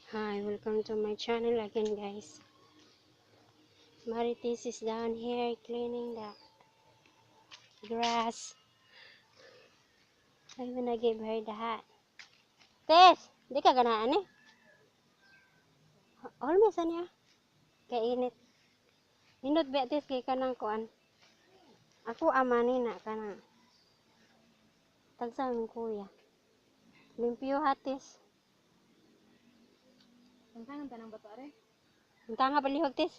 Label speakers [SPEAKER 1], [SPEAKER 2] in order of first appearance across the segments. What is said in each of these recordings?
[SPEAKER 1] Hi, welcome to my channel again, guys. Marites is down here cleaning the grass. I'm gonna give her the hat. Tess, di ka ganaan eh? Almost niya. Kainit. Hinot ba Tess kay kanang kuan? Ako amani na kanang. Tagsa min kuya. Limpyo ha Tess.
[SPEAKER 2] Tantangan tanang bato are.
[SPEAKER 1] Unta nga balihog Tess.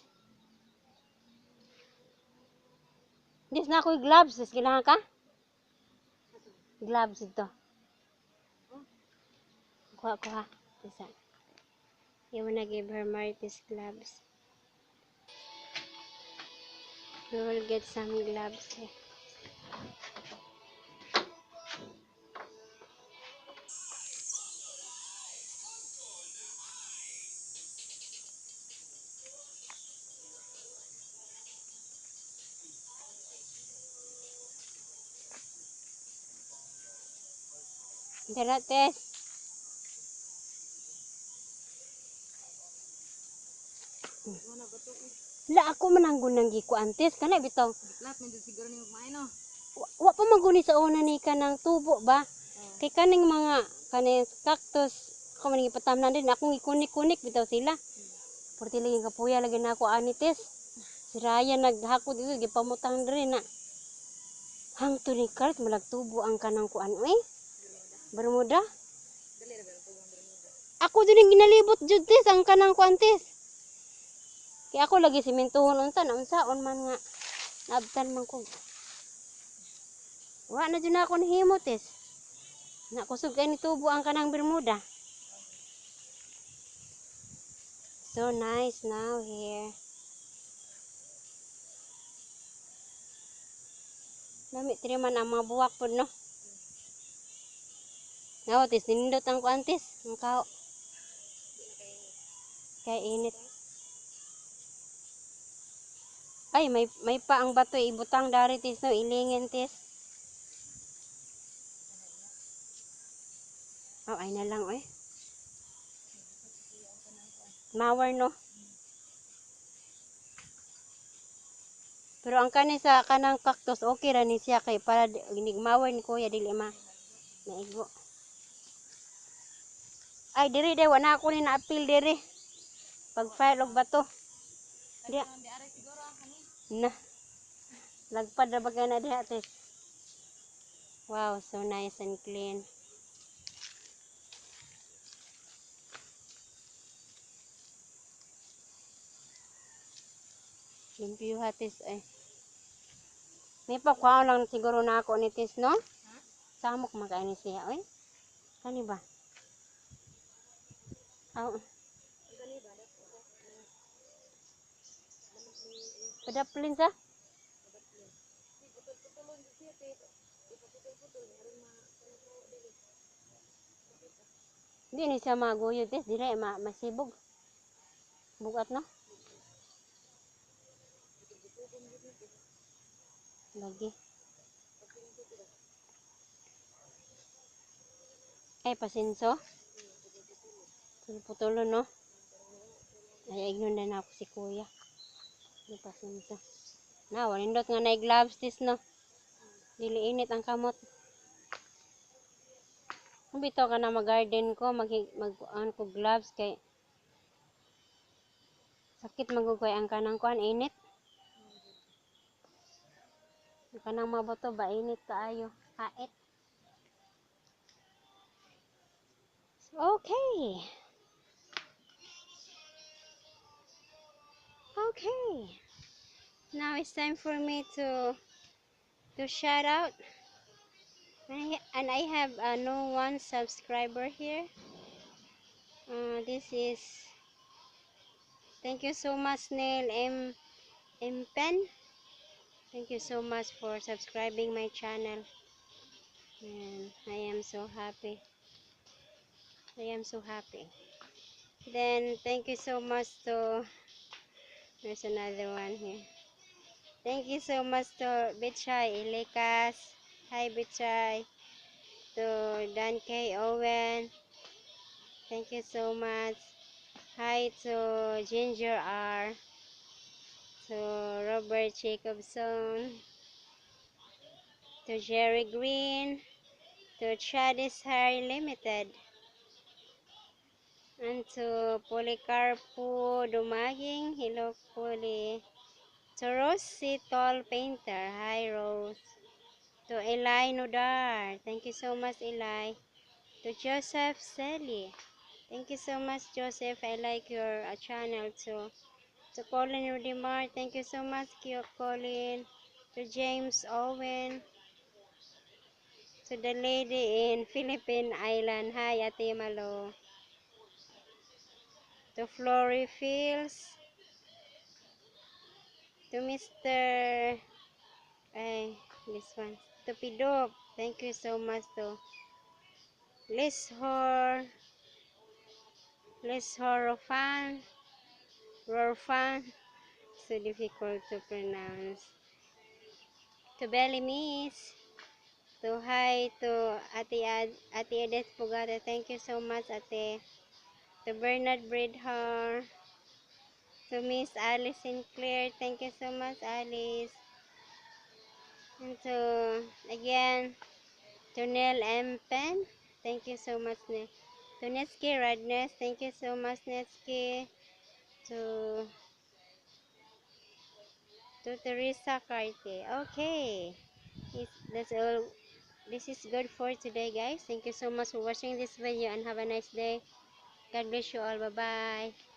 [SPEAKER 1] Dis na ako'y gloves. Tess, kailangan ka? Gloves ito. Kuha ko ha. Tessa. You wanna give her Marites gloves. We will get some gloves here. Dara, Tess.
[SPEAKER 2] Wala bato ko.
[SPEAKER 1] La ako mananggon ng gikuan Tess. Kana bitaw.
[SPEAKER 2] Lahat man jud siguro nimo kumain no.
[SPEAKER 1] Wa pa maguni sa una ni kanang tubo ba?
[SPEAKER 2] Oh.
[SPEAKER 1] Kay kaning mga kaning cactus ako man gipatamnan din akong ikunik-kunik bitaw sila. Porti lagi kapuya lagi na ako ani Tess. Si Raya naghakot dito gipamutang diri na. Hangtod ni Kurt malagtubo ang kanang kuan oy. Bermuda.
[SPEAKER 2] Dali ra ba ang tubang Bermuda.
[SPEAKER 1] Ako din ginalibot jud Tess ang kanang kuan Tess. Kaya ako lagi simentohon unsaon man nga naabtan man ko. Wa na dyan ako nahimo Tess. Nakusog kay ni tubo ang kanang Bermuda. So nice now here. Nami tiriman ang mga buwak po no. Ngaw Tess, nindot ang kuan Tess. Ang kao. Kay init. Ay, may pa ang bato ibutang dari Tess no. Ilingin Tess. Oh, ay na lang oy. Mawar no. Pero ang kani sa kanang cactus okay ra ni siya kay para ginigmawar ni kuya dili maigo. Ay diri day wala ako ni na-appeal diri. Pag file og bato.
[SPEAKER 2] Di are siguro ang kani.
[SPEAKER 1] Na. Lagpad ra bagay na diha Tess. Wow, so nice and clean. Limpyo ha Tess ay. May pakuha lang siguro na ako ni Tess no?
[SPEAKER 2] Ha?
[SPEAKER 1] Samok makain siya oy. Kani ba? Aw.
[SPEAKER 2] Dali ba dat.
[SPEAKER 1] Padaplin sa?
[SPEAKER 2] Putol-putulon jud siya te. Ipaputol-putol aron ma dili.
[SPEAKER 1] Di ni siya maguyod Tess, dire masibog. Bugat no? Lagi. Ay pasinso. Putulon no? Ay ignon na ako si kuya. Di pasinso. Na, wanindot nga na gloves Tess no? Dili init ang kamot. Kung bitaw ka na mag-garden ko, mag ko gloves kay sakit magugay ang kanang kuan init. Ang kanang maboto ba init kaayo, hait. Okay. Okay. Now it's time for me to shout out. And I have no one subscriber here. This is thank you so much Neil M Pen. Thank you so much for subscribing my channel. And I am so happy. I am so happy. Then thank you so much to there's another one here. Thank you so much to Bitchay Ilikas. Hi Bitchay. To Dan K. Owen. Thank you so much. Hi to Ginger R, to Robert Jacobson, to Jerry Green, to Chadis Harry Limited, and to Policarpo Dumaging. Hello, Poli. To Rosie Tall Painter. Hi, Rose. To Eli Nudar. Thank you so much, Eli. To Joseph Selly. Thank you so much, Joseph. I like your channel too. To Colin Rudimar. Thank you so much, Colin. To James Owen. To the lady in Philippine Island. Hi, Ate Malo. To Flory Fields. To Mr. Ay, this one. To Pidop. Thank you so much to Lishor. Lishorofan. Rorfan. So difficult to pronounce. To Belly Miss. To hi to Ate Edith Pugate. Thank you so much, Ate. To Bernard Bridhar. To Miss Alice Sinclair. Thank you so much, Alice. And to, again, to Neil M. Pen. Thank you so much, Neil. To Netski Radness. Thank you so much, Netski. To, to Teresa Carte. Okay. That's all. This is good for today, guys. Thank you so much for watching this video and have a nice day. God bless you all. Bye-bye.